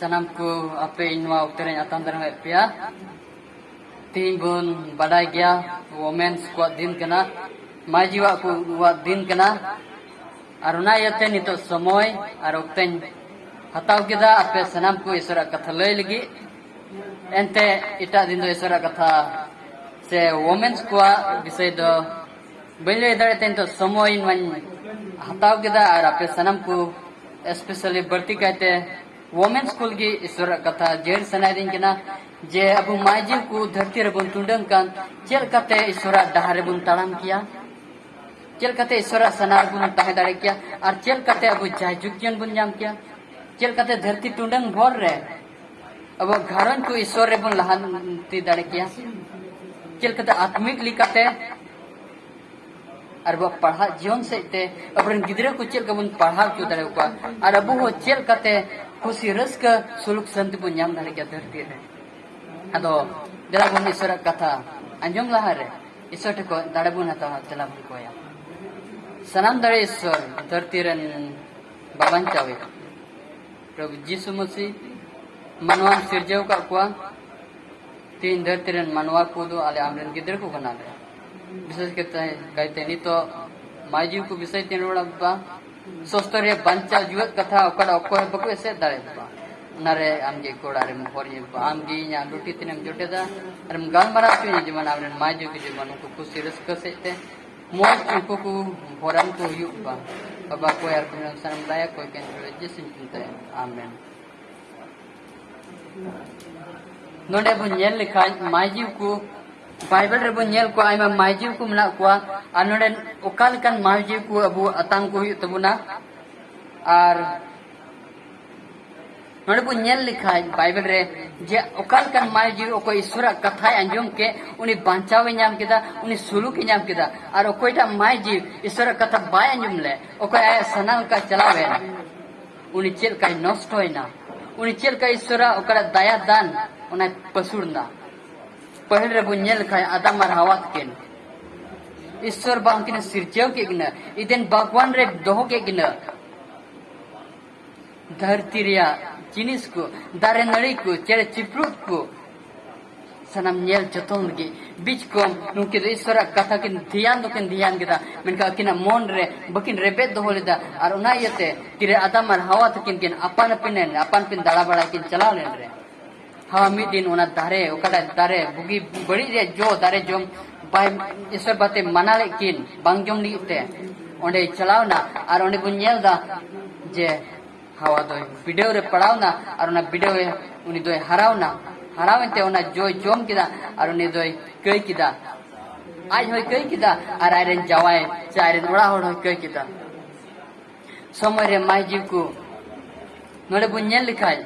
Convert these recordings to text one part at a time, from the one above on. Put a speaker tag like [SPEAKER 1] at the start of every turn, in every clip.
[SPEAKER 1] Sanam ko ape inwa ukteren atan daram epia. Tin bun badai gya women's squad din kana. Majiwa ko wa din kana. Aruna yate nito somoy ar ukten hataw kida ape sanam ko isora katha lay lagi. Ente ita din do isora katha se women's squad bisay do bele dare tento somoy man hataw kida ar ape sanam ko especially बढ़ती कहते women school की ईश्वर कथा जेर सनाइदिन केना जे अबु माइजिव को धरती रे बुन तुंडंग कान चेल कते ईश्वर डहारे बुन ताड़ाम किया चेल कते ईश्वर सनार बुन ताहे दाड़े किया और चेल कते अबु जायजुक्यन बुन जाम किया चेल कते धरती तुंडंग भर रे अब घरन को ईश्वर रे बुन लहानती दाड़े किया चेल कते आत्मिक लिकाते और वह पढ़ा जीवन से ते अपन गिदरे को चेल कबुन पढ़ा क्यों दरे को और अब वो चेल कते खुशी रस का सुलुक संत बुन जाम दरे क्या धरती रे अदो जला बुन ईश्वर कथा अंजम लहारे ईश्वर को दाड़े बुन हता जला बुन कोया सनम दरे ईश्वर धरती रन बाबन चावे प्रभु यीशु मसीह मनवान सिरजेव का कुआ तीन धरती रन मनवा को दो आले आमरन गिदरे को बना ले विशेष कहते नहीं तो माइजीव को विषय तीन बा सोस्तरे बंचा जुवत कथा ओकड़ा ओकोय बको ऐसे दारे बा नरे आमगे कोड़ारे मोहरी आमगी या रोटी तिनम जोटेदा अरम गाल मरा क्यों जमन आवरे माइजीव के जमन को खुशी रस कसेते मोज उनको को होरन को युबा बाबा को यार बिना सनम लाया कोई केन जिसिन चिंता आमेन नोडे बुnyel लिखा माइजीव को बाइबल रे बुnyel को आइमा माइजीव को मना को आनोडे ओकाल kan माइजीव को अबु अतांग को हुई तबुना और नोडे बुnyel लिखा बाइबल रे जे ओकाल kan माइजीव को ईश्वर कथा अंजम के उनी बांचावे नाम केदा उनी सुलुक नाम केदा और ओकोइटा माइजीव ईश्वर कथा बाय अंजम ले ओका सनाल का चलावे उनी चेल का नष्ट होइना उनी चेल का ईश्वर ओकरा दया दान उना पसुरना पहले रे बुnyel खाय आदम और हवा केन ईश्वर बांकिन सिरजेव के गिना इदेन भगवान रे दोह के गिना धरती रिया जिनिस को दारे नड़ी को चेरे चिप्रुत को सनम नेल जतन लगी बीच को नुके ईश्वर कथा किन ध्यान गिदा मेनका किना मन रे बकिन रेबे दोहलेदा और उना यते तिरे आदम और हवा तकिन किन अपन पिन दाड़ा बड़ा किन चला लेन रे हाँ मिदिन उना दारे ओकड़ा दारे बुगी बड़ी रे जो दारे जो बाय ईश्वर बाते मना लेकिन बांगजम नीते ओंडे चलाव ना और ओंडे बुnyel दा जे हवा दो वीडियो रे पढ़ाव ना और उना वीडियो उनी दो हरावते उना जो जोम किदा और उनी दो कई किदा आज होय कई किदा और आयरन जावाय चायरन ओड़ा होड़ होय कई किदा समय रे माइजीव को नोडे बुnyel लिखाय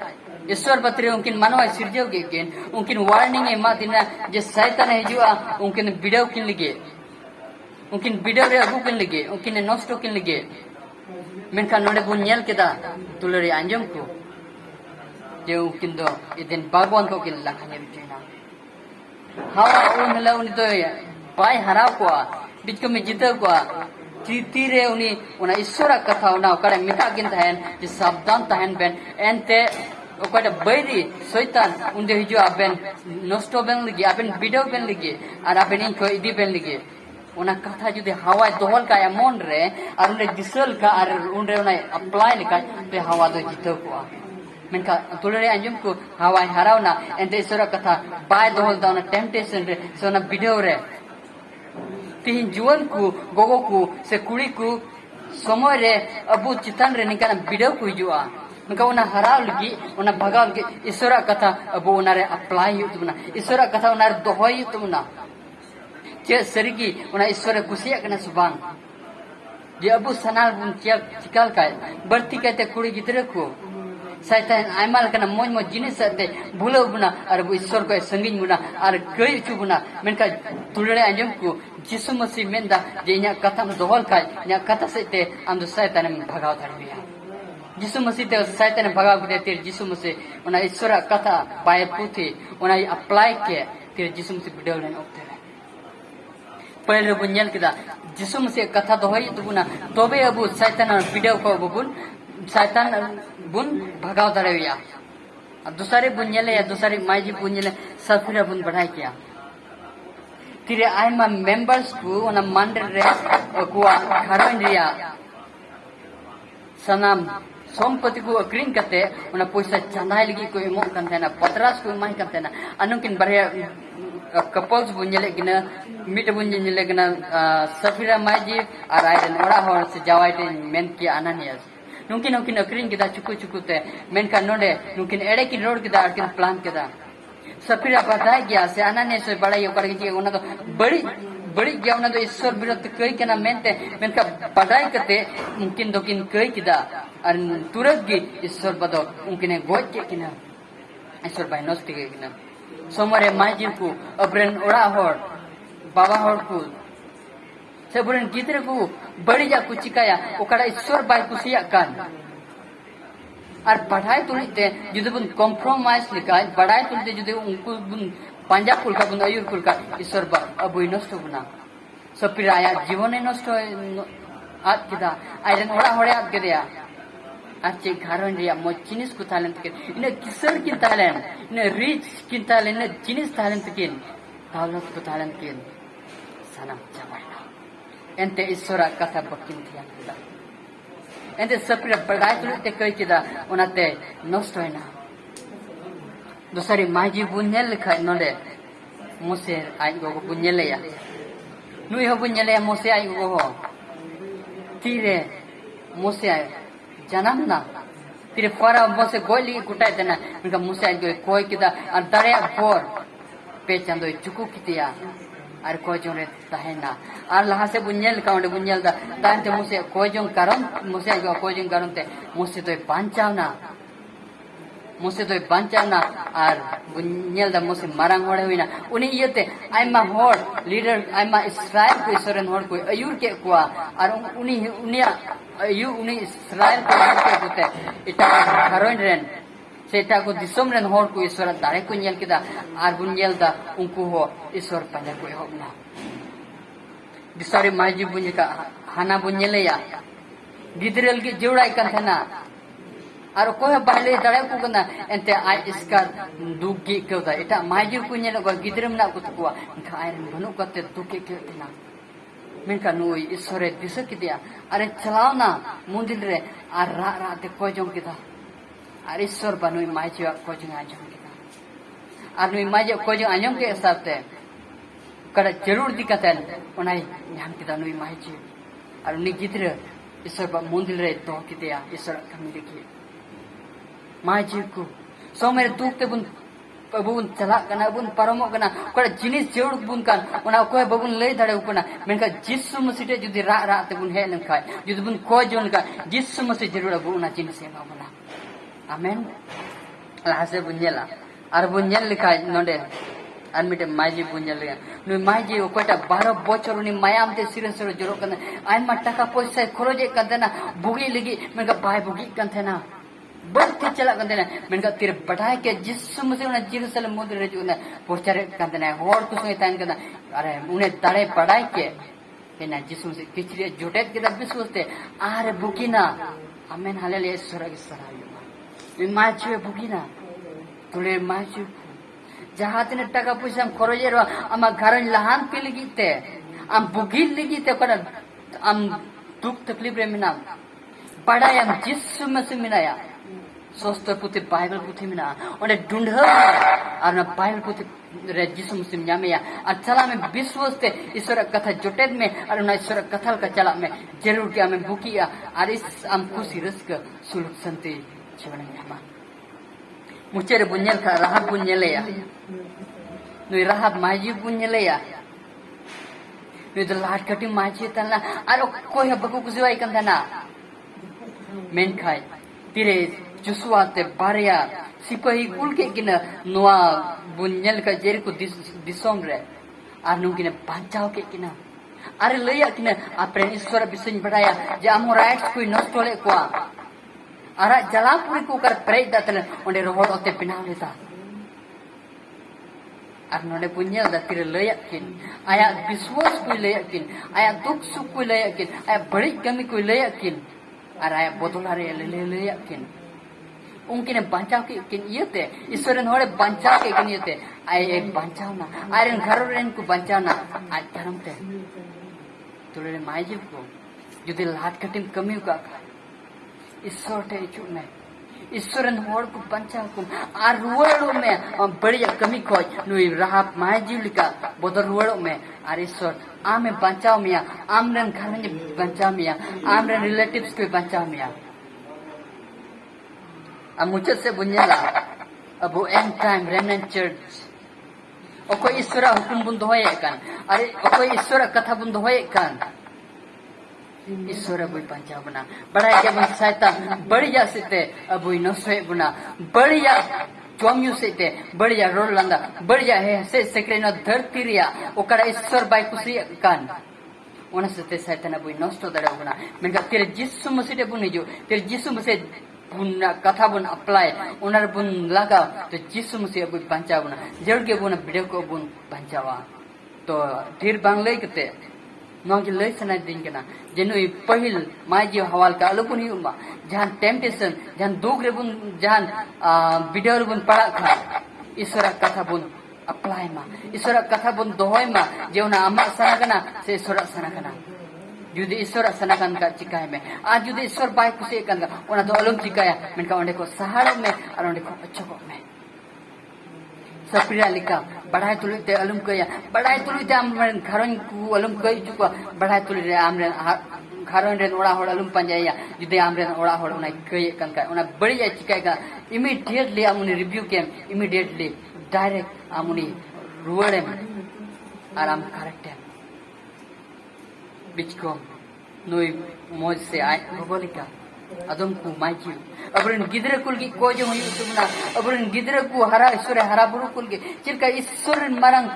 [SPEAKER 1] ईश्वर पत्रे उनकिन मनवा सिरजेव के केन उनकिन वार्निंग एमा दिना जे शैतान हिजुआ उनकिन वीडियो किन लगे उनकिन वीडियो रे अगु किन लगे उनकिन नष्ट किन लगे मेनका नोडे बुnyel केदा तुलरे अंजम को जे उनकिन दो इदिन भगवान को किन लाखने बिटेना हावा उन ला उन तो बाय हराव को बीच को में जीते को तीरे उनी उना ईश्वर कथा उना ओकरे मिटा किन तहन जे सावधान तहन बेन एनते ओकड़ा बैरी शैतान उन्दे हिजो आबेन नष्ट बेन लगी आबेन वीडियो बेन लगी और आबेन इनको इदी बेन लगी उना कथा जुदे हवा दोहल का मन रे और उन्हें दिसल का और उन्हें उन्हें अप्लाई लिखा पे हवा दो जितो को मेनका तुलरे अंजम को हवा हरावना एंते ईश्वर कथा बाय दोहल दाना टेम्पटेशन रे सोना वीडियो रे तीन जुवन को गोगो को से कुड़ी को समय रे अबु चितन रे निकान वीडियो को जुआ उनका उन्हें हराव लगी उन्हें भगाव लगी ईश्वर कथा अब उन्हें अप्लाई युतुना ईश्वर कथा उन्हें दोहय युतुना चे सरिगी उन्हें ईश्वर कुसिया कने सुबान जे अबु सनाल बुन चिकाल का बढ़ती कहते कुड़ी गिदरे को शैतान आइमाल कना मोज जिनिस ते भूलो बुना और वो ईश्वर को संगिन बुना और कई चु बुना मेनका तुलरे अंजम को यीशु मसीह मेंदा जे इना कथा दोहल का इना कथा से ते आम दो शैतान भगाव धरबिया यीशु मसीह ते शैतान भगाव के तेरे यीशु मसीह उना ईश्वर कथा बाय पुथी उना अप्लाई के तेरे यीशु मसीह वीडियो लेन ओते पहले बुnyel kita यीशु मसीह कथा दोहई तुबुना तोबे अबु शैतान वीडियो को बुन शैतान बुन भगाव दरेया दूसरे बुन या दूसरे माइजी बुन सफिरा बुन बढ़ाई किया तिरे आयमा मेंबर्स को ओना मंडल रे को घरन रिया सनाम संपत्ति को अक्रीन करते ओना पैसा चंदाई लगी को एमो कंतेना पतरास को माई कंतेना अनुकिन बरे कपल्स बुनले गिना मिट बुनले गिना सफिरा माइजी और आइडन ओड़ा होर से जावाइते मेन की अनानियस नुकिन अक्रीन किदा चुकु मेन का नोडे नुकिन एड़े की रोड किदा अकिन प्लान किदा सफिरा बताया गया से अनाने से बड़ा यो कर के ओना तो बड़ी गया ओना तो ईश्वर विरुद्ध कई केना मेनते मेन का पढ़ाई करते मुमकिन दोकिन कई किदा और तुरंत गी ईश्वर बदो उनकिने गोज के किना ईश्वर भाई नष्ट के किना सोमरे माइजी को अब्रेन ओड़ा होर बाबा होर को से बुरन गिद्र को बड़ी जा कुछ चिकाया ओकड़ा ईश्वर भाई कुसिया कान और पढ़ाई तुलते जुदे बुन कॉम्प्रोमाइज लिखा पढ़ाई तुलते जुदे उनको बुन पंजाब कुल का बुन अयुर कुल का ईश्वर बा अब नष्ट बुना सब फिर आया जीवन नष्ट आत किदा आयरन होड़ा होड़े आत किदा आचे घरन रिया मो जिनिस को टैलेंट के इन किसर की टैलेंट इन रिच की टैलेंट इन जिनिस टैलेंट के दौलत को टैलेंट के सनम जमाना एंते ईश्वर कथा बकिन थिया किदा एंते सपिरा पढ़ाई तुलते कई किदा ओनाते नष्ट होना दूसरी माजी बुन्यल लिखा नोडे मुसे आई गो बुन्यल या नुई हो बुन्यल या मुसे आई गो हो तीरे मुसे आई जन्म ना तीरे फरा मुसे गोली कुटाई देना उनका मुसे आई गो कोई किदा अंतरे बोर पे चंदो चुकु कितिया और कोई जो रे तहेना और लहा से बुन्यल काउंडे बुन्यल दा तांते मुसे कोई जो करम मुसे आई गो कोई जो करम ते मुसे तो पांचावना मुसे तो बांचाना और बुन्यल दा मुसे मरंग होड़े हुई ना उन्हीं ये ते आयमा होड़ लीडर आयमा इस्राएल को ईश्वरन होड़ कोई अयूर के कुआ और उन्हीं अयू उन्हीं इस्राएल को अयूर के कुते इटा घरों रेन से इटा को दिसोम रेन होड़ को ईश्वर दारे को नियल किदा और बुन्यल दा उनको हो ईश्वर पंजा को हो ना दिसरे माजी बुन्य का हाना बुन्यले या गिदरल की जोड़ाई कंथना और कोई बाले दड़े को कना एंते आई इसका दुखी क्यों था इटा माजी को ने लोग गिदरम ना को तकुआ इनका आयरन बनु करते दुखी क्यों तना मिनका नुई ईश्वरे दिस की दिया अरे चलाओ ना मुंदिल रे और रात कोई जों की था अरे ईश्वर बनुई माजी कोई जों आजों की था और नुई माजी कोई जों आजों के साथ कड़ा जरूर दिक्कत है उन्हें ध्यान की था नुई माजी और उन्हें गिदर ईश्वर बा मुंदिल रे तो की दिया ईश्वर कमी देखिए माजी को सो मेरे दुख ते बुन चला कना बुन परमो कना कोड़ा जिनिस जेउड बुन कान ओना कोय बबुन लई दड़े उकना मेनका जिस्सु मसीटे जुदी रा ते बुन हे लंखाय जुदी बुन कोय जोन का जिस्सु मसी जरूर बुना जिनिस हे मामला आमेन लासे बुन्यला आर बुन्यल लिखाय नोडे आनमिटे माजी बुन्यल नु माजी कोटा 12 बछर उनी मायाम ते सिरसर जरो कना आइमा टाका पैसा खरोजे कदना बुगी लगी मेनका बाय बुगी कंथेना बढ़ते चला कंदे ना मेनका तीर बढ़ाए के जिस्सु मसीह उन्हें जेरूसलम मुद्र रे जुना पोचरे कंदे ना होड़ कुछ नहीं तान कंदा अरे उन्हें तड़े बढ़ाए के ना जिस्सु मसीह किचरे जुटे के तब विश्वासते आरे बुकीना आमेन हालेलुया ईश्वर की सराहना माचुए बुकीना तुले माचु जहाँ तने टका पैसा हम खरोजे रो अमा घरन लहान पे लगीते हम बुगी लगीते करा हम दुख तकलीफ रे मिना बढ़ाया हम जिस्सु मसीह मिनाया सोस्तर पुते बाइबल पुते मिना उन्हें ढूंढा और ना बाइबल पुते रे जिसु मुस्लिम जामे या और चला में विश्वास ते ईश्वर कथा जुटेद में और ना ईश्वर कथल का चला में जरूर क्या में बुकिया और इस हम खुशी रस्क सुलुक संते जीवन में हमा मुझे रे बुन्यल का राहत बुन्यले या नुई राहत माजी बुन्यले या नुई तो लाट कटी माजी तला और कोई बकु कुछ वाई कंधा ना मेन खाए तिरे जुसुआते बारिया सिपाही कुल के किना नुआ बुन्यल का जेर को दिसोम रे आनु किना बांचाओ के किना अरे लया किना आपरे ईश्वर बिसुन बढ़ाया जे आमो राइट्स कोई नष्ट होले को अरे जलापुरी को कर प्रेत दातले ओंडे रोहड ओते पिना लेता और नोडे बुन्यल दा तिरे लया किन आया विश्वास को लया किन आया दुख सुख को लया किन आया बड़ी कमी को लया किन और आया बोतला रे ले किन उनकिन बांचाव के किन इयते ईश्वरन होड़े बांचाव के किन इयते आई एक बांचाव ना आयरन घरों रेन को बांचाव ना आज धर्म ते तुले मायजी को जुदे लाट कटिम कमी का ईश्वर ते इचु में ईश्वरन होड़ को बांचाव को आर रुवाड़ो में बढ़िया कमी खोज नुई राह मायजी लिका बोदर रुवाड़ो में आर ईश्वर आमे बांचाव मिया आमरन घरन बांचाव मिया आमरन रिलेटिव्स को बांचाव मिया अब मुझे से बुनियाला अब वो एंड टाइम रेमनेंट चर्च ओको ईश्वर हुकुम बुन दोहये कान अरे ओको ईश्वर कथा बुन दोहये कान ईश्वर बुई पंचा बना बड़ा के बन शैतान बढ़िया सेते अब बुई नसोय बना बढ़िया चोम्यू सेते बढ़िया रोड लंदा बढ़िया है से सेक्रेनो धरती रिया ओकरा ईश्वर बाई कुसी कान ओना सेते शैतान बुई नष्ट दड़ा बना मेनका तेरे जिस्सु मसीह बुन जो तेरे जिस्सु मसीह बुना कथा बुन अप्लाई उनर बुन लगा तो जिसु मसीह बुन पंचा बुना जड़ के बुना वीडियो को बुन पंचावा तो ढेर बांग्ले कते नौज लय सना दिन के ना जनु पहिल माजी हवाल का अलुपुन ही उमा जहां टेम्पटेशन जहां दुख रे बुन जहां वीडियो रे बुन पड़ा खा ईश्वर कथा बुन अप्लाई मा ईश्वर कथा बुन दोहय मा जेवना अमा सना कना से ईश्वर सना कना जुदी ईश्वर सनाकन का चिकाय में आज जुदी ईश्वर बाय कुसे कन का ओना तो अलम चिकाया मेनका ओंडे को सहाड़ में और ओंडे को अच्छको में सप्रिया लिखा बढ़ाई तुलिते अलम कया बढ़ाई तुलिते आमरन घरन को अलम कई जुको बढ़ाई तुलिते आमरन घरन रेन ओड़ा होड़ अलम पंजाया जुदी आमरन ओड़ा होड़ ओना कई कन का ओना बढ़िया चिकाय का इमीडिएटली आमुनी रिव्यू के इमीडिएटली डायरेक्ट आमुनी रुवड़े में आराम करेक्ट है बिचको नोई मौज से आए भगोलिका अदम को माइजी अबरन गिदरे कुल की को जो हुई तुमना अबरन गिदरे को हरा ईश्वर हरा बुरु कुल के चिरका ईश्वर मरंग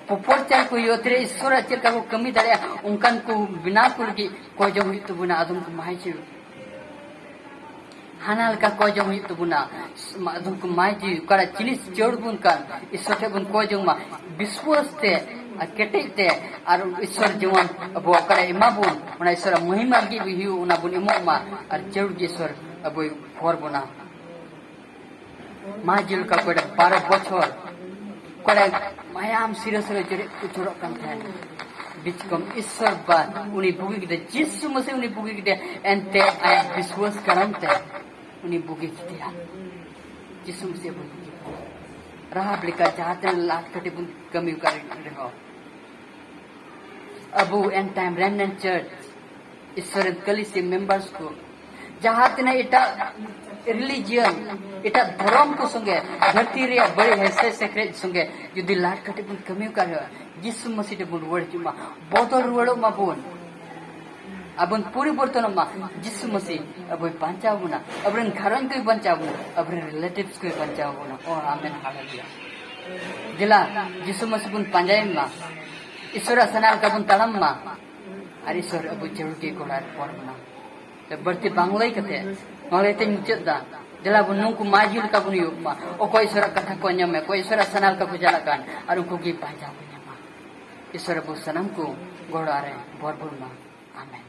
[SPEAKER 1] पोपोरचार को योतरे ईश्वर चिरका को कमी दड़े उनकन को बिना कुल की को जो हुई तुमना अदम को माइजी हानाल का को जो हुई तुमना अदम को माइजी कड़ा चिनिस जोड़ बुन का ईश्वर के बुन को जो मा विश्वास ते केटे और ईश्वर जीवन अब अकड़े इमाबुन उना ईश्वर महिमा की भी उना बुन इमोमा और जरूर ईश्वर अब फोर बुना माजिल का कोड़े 12 बछर कोड़े मायाम सिरस रे जरे उचुरो कन था बीच कम ईश्वर बा उनी बुगी के जिसु मसे उनी बुगी के एंते आय विश्वास करमते उनी बुगी के जिसु मसे बुगी रहा ब्लिका जाते लाख कटे बुन कमी कर रहो अबू एंड टाइम रेमनेंट चर्च ईश्वर कलिसी मेंबर्स को जहाते ने इटा रिलीजियन इटा धर्म को संगे धरती रे बड़े हैसे सेक्रेट संगे युद्धि लाख कटे बुन कमी कर जिसु मसीह बुन वर्ड जुमा बोतल रुवड़ो मा बुन अबन पूरी बर्तन मा जिसु मसीह अब पंचाव बुना अबरन घरन को पंचाव बुना अबरन रिलेटिव्स को पंचाव बुना ओ आमेन हालेलुया जिला जिसु मसीह बुन पंजाय मा ईश्वर सनाल का बुन तलम मा और ईश्वर अब जरूर के कोड़ार पर बुना तो बढ़ती बांग्लाई कते बांग्लाई ते मुचत दा जिला बुन नुको माजिल का बुन युग मा ओ कोई ईश्वर कथा को न्यम में कोई ईश्वर सनाल का बुझाला कान और उनको की पंजाव बुना मा ईश्वर बु सनम को गोड़ारे बोर बोल मा आमेन।